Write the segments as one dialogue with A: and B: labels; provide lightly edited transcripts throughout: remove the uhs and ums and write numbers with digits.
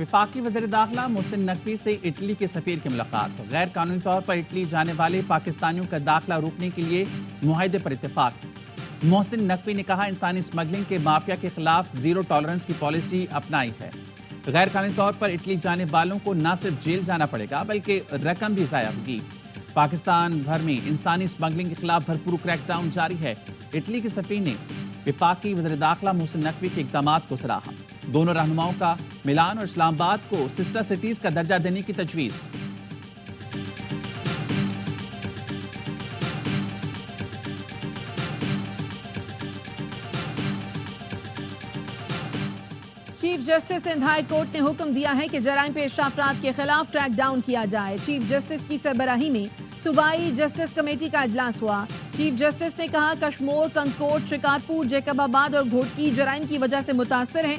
A: وفاقی وزیر داخلہ محسن نقوی سے اٹلی کے سفیر کی ملاقات، غیر قانونی طور پر اٹلی جانے والے پاکستانیوں کا داخلہ روکنے کے لیے معاہدے پر اتفاق۔ محسن نقوی نے کہا انسانی اسمگلنگ کے مافیا کے خلاف زیرو ٹالرنس کی پالیسی اپنائی ہے۔ غیر قانونی طور پر اٹلی جانے والوں کو نہ صرف جیل جانا پڑے گا بلکہ رقم بھی ضائع ہوگی۔ پاکستان بھر میں انسانی اسمگلنگ کے خلاف بھرپور کریک ڈاؤن جاری ہے۔ اٹلی کے سفیر نے وفاقی وزیر داخلہ محسن نقوی کے اقدامات کو سراہا۔ دونوں رہنماؤں کا ملان اور اسلام آباد کو سسٹر سٹیز کا درجہ دینے کی تجویز۔
B: Chief justice Sindh high court نے حکم دیا ہے کہ جرائم پیش افراد کے خلاف ٹریک ڈاؤن کیا جائے۔ چیف جسٹس کی سربراہی میں صوبائی جسٹس کمیٹی کا اجلاس ہوا۔ چیف جسٹس نے کہا کشمور، کنکوٹ، شکارپور، جیکب آباد اور گھوٹکی جرائم کی وجہ سے متاثر ہیں۔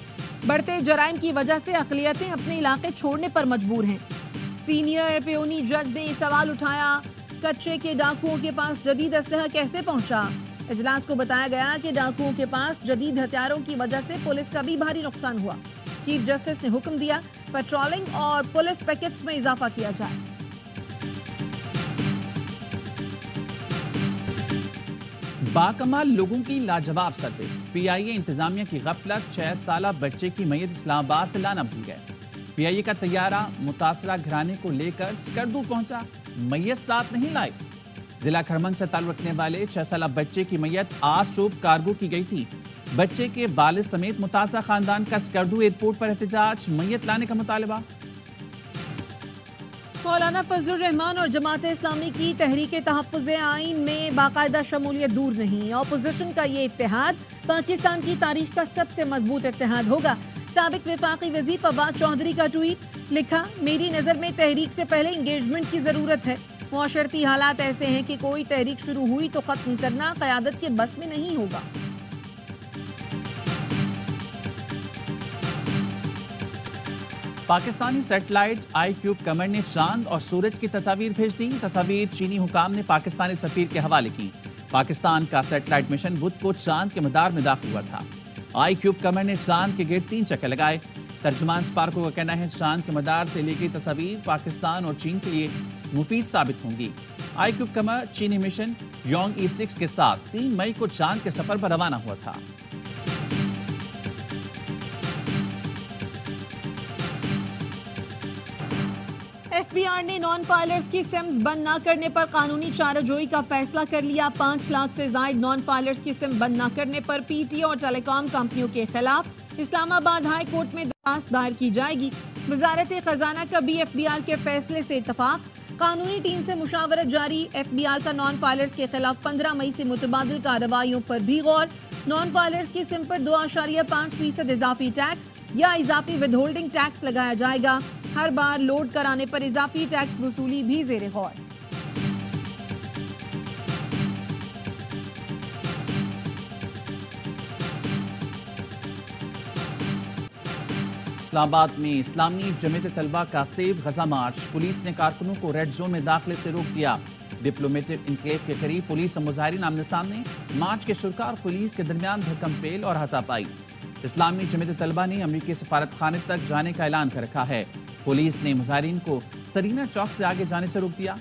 B: بڑھتے جرائم کی وجہ سے اقلیتیں اپنے علاقے چھوڑنے پر مجبور ہیں۔ سینئر پیونی جج نے سوال اٹھایا کچے کے ڈاکوؤں کے پاس جدید اسلحہ کیسے پہنچا؟ اجلاس کو بتایا گیا کہ ڈاکوؤں کے پاس جدید ہتھیاروں کی وجہ سے پولیس کا بھی بھاری نقصان ہوا۔ چیف جسٹس نے حکم دیا پیٹرولنگ اور پولیس پیکٹس میں اضافہ کیا جائے۔
A: باکمال لوگوں کی لاجواب سروس، پی آئی اے انتظامیہ کی غفلت، 6 سالہ بچے کی میت اسلام آباد سے لانا بھول گئے۔ پی آئی اے کا طیارہ متاثرہ گھرانے کو لے کر سکردو پہنچا، میت ساتھ نہیں لائی۔ ضلع کھرمن سے تعلق رکھنے والے 6 سالہ بچے کی میت آج صبح کارگو کی گئی تھی۔ بچے کے والد سمیت متاثرہ خاندان کا سکردو ایئرپورٹ پر احتجاج، میت لانے کا مطالبہ۔
B: مولانا فضل الرحمان اور جماعت اسلامی کی تحریک تحفظ آئین میں باقاعدہ شمولیت دور نہیں۔ اپوزیشن کا یہ اتحاد پاکستان کی تاریخ کا سب سے مضبوط اتحاد ہوگا۔ سابق وفاقی وزیر فواد چودھری کا ٹویٹ، لکھا میری نظر میں تحریک سے پہلے انگیجمنٹ کی ضرورت ہے۔ معاشرتی حالات ایسے ہیں کہ کوئی تحریک شروع ہوئی تو ختم کرنا قیادت کے بس میں نہیں ہوگا۔
A: پاکستانی سیٹلائٹ آئی کیوب قمر نے چاند اور سورج کی تصاویر بھیج دی۔ تصاویر چینی حکام نے پاکستانی سفیر کے حوالے کی۔ پاکستان کا سیٹلائٹ مشن بدھ کو چاند کے مدار میں داخل ہوا تھا۔ آئی کیوب قمر نے چاند کے گرد 3 چکر لگائے۔ ترجمان سپارکو کا کہنا ہے چاند کے مدار سے لی گئی تصاویر پاکستان اور چین کے لیے مفید ثابت ہوں گی۔ آئی کیوب قمر چینی مشن یونگ E6 کے ساتھ 3 مئی کو چاند کے سفر پر روانہ ہوا تھا۔
B: ایف بی آر نے نان فائلرز کی سمز بند نہ کرنے پر قانونی چارہ جوئی کا فیصلہ کر لیا۔ 5 لاکھ سے زائد نان فائلرز کی سم بند نہ کرنے پر پی ٹی اور ٹیلی کام کمپنیوں کے خلاف اسلام آباد ہائی کورٹ میں درخواست دائر کی جائے گی۔ وزارت خزانہ کا بھی ایف بی آر کے فیصلے سے اتفاق، قانونی ٹیم سے مشاورت جاری۔ ایف بی آر کا نان فائلرز کے خلاف 15 مئی سے متبادل کارروائیوں پر بھی غور۔ نان فائلرز کی سم پر 2.5% اضافی ٹیکس یا اضافی ود ہولڈنگ ٹیکس لگایا جائے گا۔ ہر بار لوڈ کرانے پر اضافی ٹیکس وصولی بھی زیر غور۔
A: اسلام آباد میں اسلامی جمعیت طلبہ کا سیو غزہ مارچ، پولیس نے کارکنوں کو ریڈ زون میں داخلے سے روک دیا۔ ڈپلومیٹک انکلیو کے قریب پولیس اور مظاہرین آمنے سامنے، مارچ کے شرکاء اور پولیس کے درمیان دھکم پیل اور ہاتھا پائی۔ اسلامی جمعیت طلبہ نے امریکی سفارت خانے تک جانے کا اعلان کر رکھا ہے۔ پولیس نے مظاہرین کو سرینا چوک سے آگے جانے سے روک دیا۔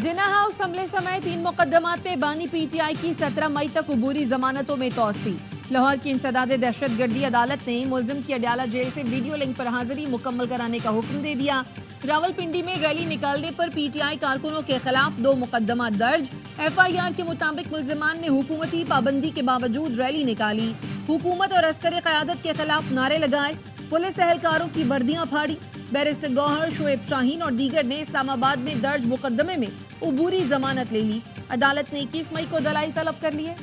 B: جناح ہاؤس حملے سمیت 3 مقدمات پہ بانی پی ٹی آئی کی 17 مئی تک عبوری ضمانتوں میں توسیع۔ لاہور کی انسداد دہشت گردی عدالت نے ملزم کی اڈیالہ جیل سے ویڈیو لنک پر حاضری مکمل کرانے کا حکم دے دیا۔ راولپنڈی میں ریلی نکالنے پر پی ٹی آئی کارکنوں کے خلاف 2 مقدمات درج۔ ایف آئی آر کے مطابق ملزمان نے حکومتی پابندی کے باوجود ریلی نکالی، حکومت اور عسکر قیادت کے خلاف نعرے لگائے، پولیس اہلکاروں کی وردیاں پھاڑی۔ بیرسٹر گوہر، شعیب شاہین اور دیگر نے اسلام آباد میں درج مقدمے میں عبوری ضمانت لے لی۔ عدالت نے 21 مئی کو دلائل طلب کر لیے۔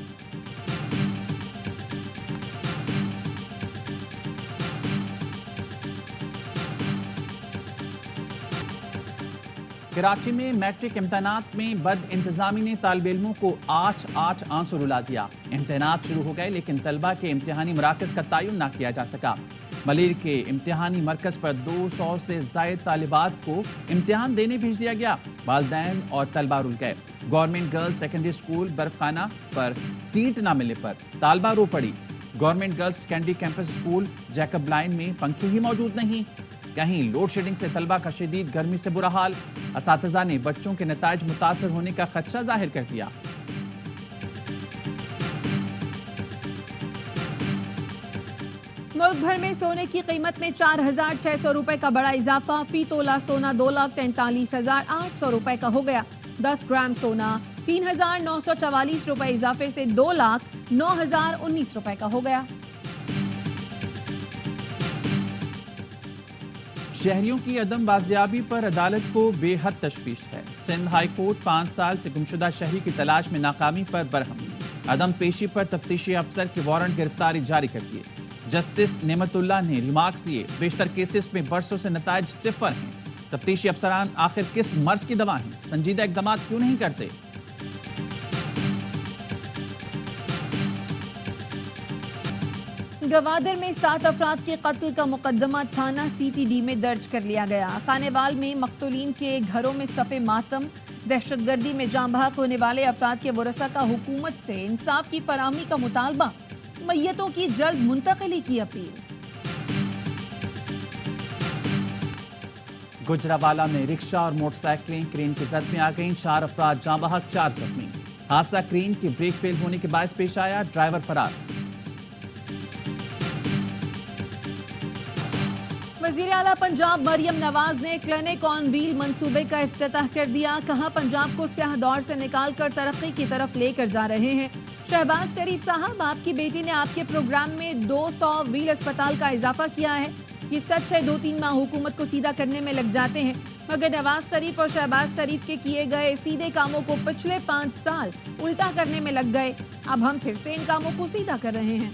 A: کراچی میں میٹرک امتحانات میں بد انتظامی نے طالب علموں کو آچ آنسو رلا دیا۔ امتحانات شروع ہو گئے لیکن طلبہ کے امتحانی مراکز کا تعین نہ کیا جا سکا۔ ملیر کے امتحانی مرکز پر 200 سے زائد طالبات کو امتحان دینے بھیج دیا گیا۔ والدین اور طلبہ رل گئے۔ گورنمنٹ گرلز سیکنڈری اسکول برف خانہ پر سیٹ نہ ملنے پر طالبہ رو پڑی۔ Government girls secondary campus school Jacob line میں پنکھے ہی موجود نہیں. کہیں لوڈ شیڈنگ سے طلبہ کا شدید گرمی سے برا حال. اساتذہ نے بچوں کے نتائج متاثر ہونے کا خدشہ ظاہر کر دیا.
B: ملک بھر میں سونے کی قیمت میں 4,600 روپے کا بڑا اضافہ. فی تولہ سونا 2,43,800 روپے کا ہو گیا. 10 گرام سونا 3,944 روپے اضافے سے 2,09,019 روپے کا ہو گیا.
A: شہریوں کی عدم بازیابی پر عدالت کو بے حد تشویش ہے. سندھ ہائی کورٹ 5 سال سے گمشدہ شہری کی تلاش میں ناکامی پر برہم. عدم پیشی پر تفتیشی افسر کے وارنٹ گرفتاری جاری کر دیے. جسٹس نعمت اللہ نے ریمارکس دیے. بیشتر کیسز میں برسوں سے نتائج صفر ہیں. تفتیشی افسران آخر کس مرض کی دوا ہیں؟ سنجیدہ اقدامات کیوں نہیں کرتے؟
B: گوادر میں 7 افراد کے قتل کا مقدمہ تھانہ سی ٹی ڈی میں درج کر لیا گیا. خانیوال میں مقتولین کے گھروں میں صف ماتم. دہشت گردی میں جاں بحق ہونے والے افراد کے ورثاء کا حکومت سے انصاف کی فراہمی کا مطالبہ. میتوں کی جلد منتقلی کی اپیل.
A: گجراوالا میں رکشہ اور موٹر سائیکلیں کرین کی زد میں آ گئیں. 4 افراد جاں بحق 4 زخمی. حادثہ کرین کے بریک فیل ہونے کے باعث پیش آیا. ڈرائیور فرار.
B: وزیر اعلیٰ پنجاب مریم نواز نے کلینک آن ویل منصوبے کا افتتاح کر دیا. کہا پنجاب کو سیاہ دور سے نکال کر ترقی کی طرف لے کر جا رہے ہیں. شہباز شریف صاحب، آپ کی بیٹی نے آپ کے پروگرام میں 200 ویل اسپتال کا اضافہ کیا ہے. یہ سچ ہے 2-3 ماہ حکومت کو سیدھا کرنے میں لگ جاتے ہیں، مگر نواز شریف اور شہباز شریف کے کیے گئے سیدھے کاموں کو پچھلے 5 سال الٹا کرنے میں لگ گئے. اب ہم پھر سے ان کاموں کو سیدھا کر رہے ہیں.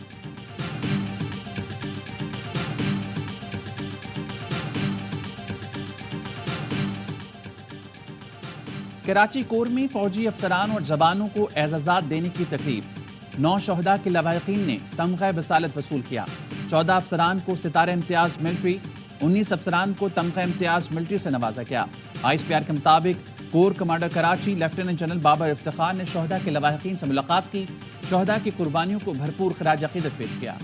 A: کراچی کور میں فوجی افسران اور جوانوں کو اعزازات دینے کی تقریب. 9 شہداء کے لواحقین نے تمغہ بصالت وصول کیا. 14 افسران کو ستارہ امتیاز ملٹری، 19 افسران کو تمغہ امتیاز ملٹری سے نوازا گیا. ISPR کے مطابق corps commander Karachi lieutenant general Babar Iftikhar نے شہداء کے لواحقین سے ملاقات کی. شہداء کی قربانیوں کو بھرپور خراج عقیدت پیش کیا.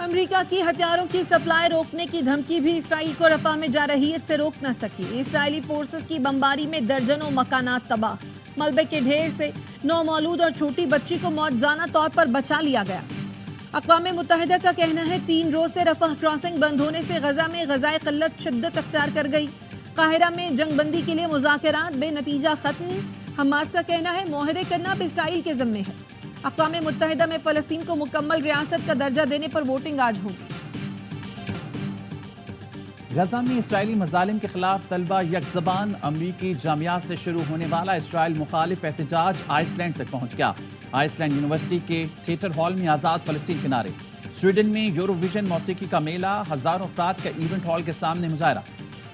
B: امریکہ کی ہتھیاروں کی سپلائی روکنے کی دھمکی بھی اسرائیل کو رفح میں جارحیت سے روک نہ سکی. اسرائیلی فورسز کی بمباری میں درجنوں مکانات تباہ. ملبے کے ڈھیر سے 9 مولود اور چھوٹی بچی کو موتزانہ طور پر بچا لیا گیا. اقوام متحدہ کا کہنا ہے 3 روز سے رفح کراسنگ بند ہونے سے غزہ میں غذائی قلت شدت اختیار کر گئی. قاہرہ میں جنگ بندی کے لیے مذاکرات بے نتیجہ ختم. حماس کا کہنا ہے معاہدے کرنا اب اسرائیل کے ذمے ہے. اقوام متحدہ میں فلسطین کو مکمل ریاست کا درجہ دینے پر ووٹنگ آج ہوگی.
A: غزہ میں اسرائیلی مظالم کے خلاف طلبہ یک زبان. امریکی جامعات سے شروع ہونے والا اسرائیل مخالف احتجاج آئس لینڈ تک پہنچ گیا. آئس لینڈ یونیورسٹی کے تھیٹر ہال میں آزاد فلسطین کے نعرے. سویڈن میں یورو ویژن موسیقی کا میلہ. ہزاروں افراد کا ایونٹ ہال کے سامنے مظاہرہ.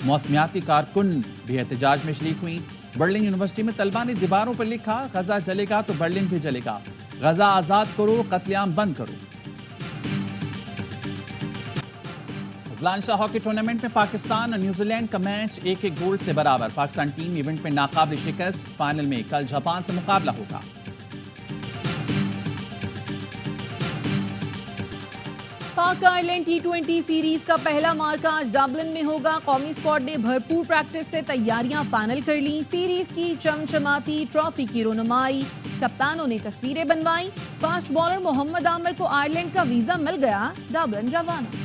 A: موسمیاتی کارکن بھی احتجاج میں شریک ہوئی. برلن یونیورسٹی میں طلبہ نے دیواروں پر لکھا غزہ جلے گا تو برلن بھی جلے گا. غزہ آزاد کرو، قتل عام بند کرو. اذلان شاہ ہاکی ٹورنامنٹ میں پاکستان اور نیوزی لینڈ کا میچ 1-1 گول سے برابر. پاکستان ٹیم ایونٹ میں ناقابل شکست. فائنل میں کل جاپان سے مقابلہ ہوگا.
B: پاک آئرلینڈ T20 سیریز کا پہلا مارکہ آج ڈبلن میں ہوگا. قومی اسکواڈ نے بھرپور پریکٹس سے تیاریاں فائنل کر لیں. سیریز کی چمچماتی ٹرافی کی رونمائی. کپتانوں نے تصویریں بنوائی. فاسٹ بالر محمد عامر کو آئرلینڈ کا ویزا مل گیا. ڈبلن روانہ.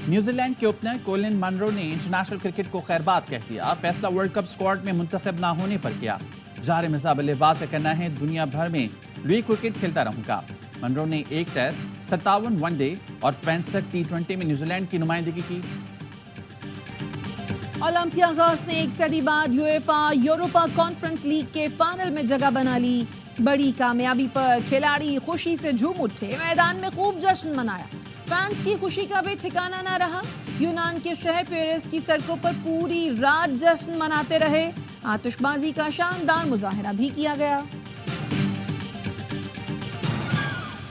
A: نیوزی لینڈ کے اوپنر کولن منرو نے انٹرنیشنل کرکٹ کو خیرباد کہہ دیا. فیصلہ ورلڈ کپ اسکواڈ میں منتخب نہ ہونے پر کیا. جار مزاح بلے باز کا کہنا ہے دنیا بھر میں لیگ کرکٹ کھیلتا رہوں گا. منرو نے 1 ٹیسٹ، 57 ون ڈے اور 65 T20 میں نیوزی لینڈ کی نمائندگی کی.
B: اولمپیاکوس نے 1 صدی بعد یویفا یوروپا کانفرنس لیگ کے فائنل میں جگہ بنا لی. بڑی کامیابی پر کھلاڑی خوشی سے جھوم اٹھے. میدان میں خوب جشن منایا. فینس کی خوشی کا بھی ٹھکانہ نہ رہا. یونان کے شہر پیرس کی سڑکوں پر پوری رات جشن مناتے رہے. آتش بازی کا شاندار مظاہرہ بھی کیا گیا.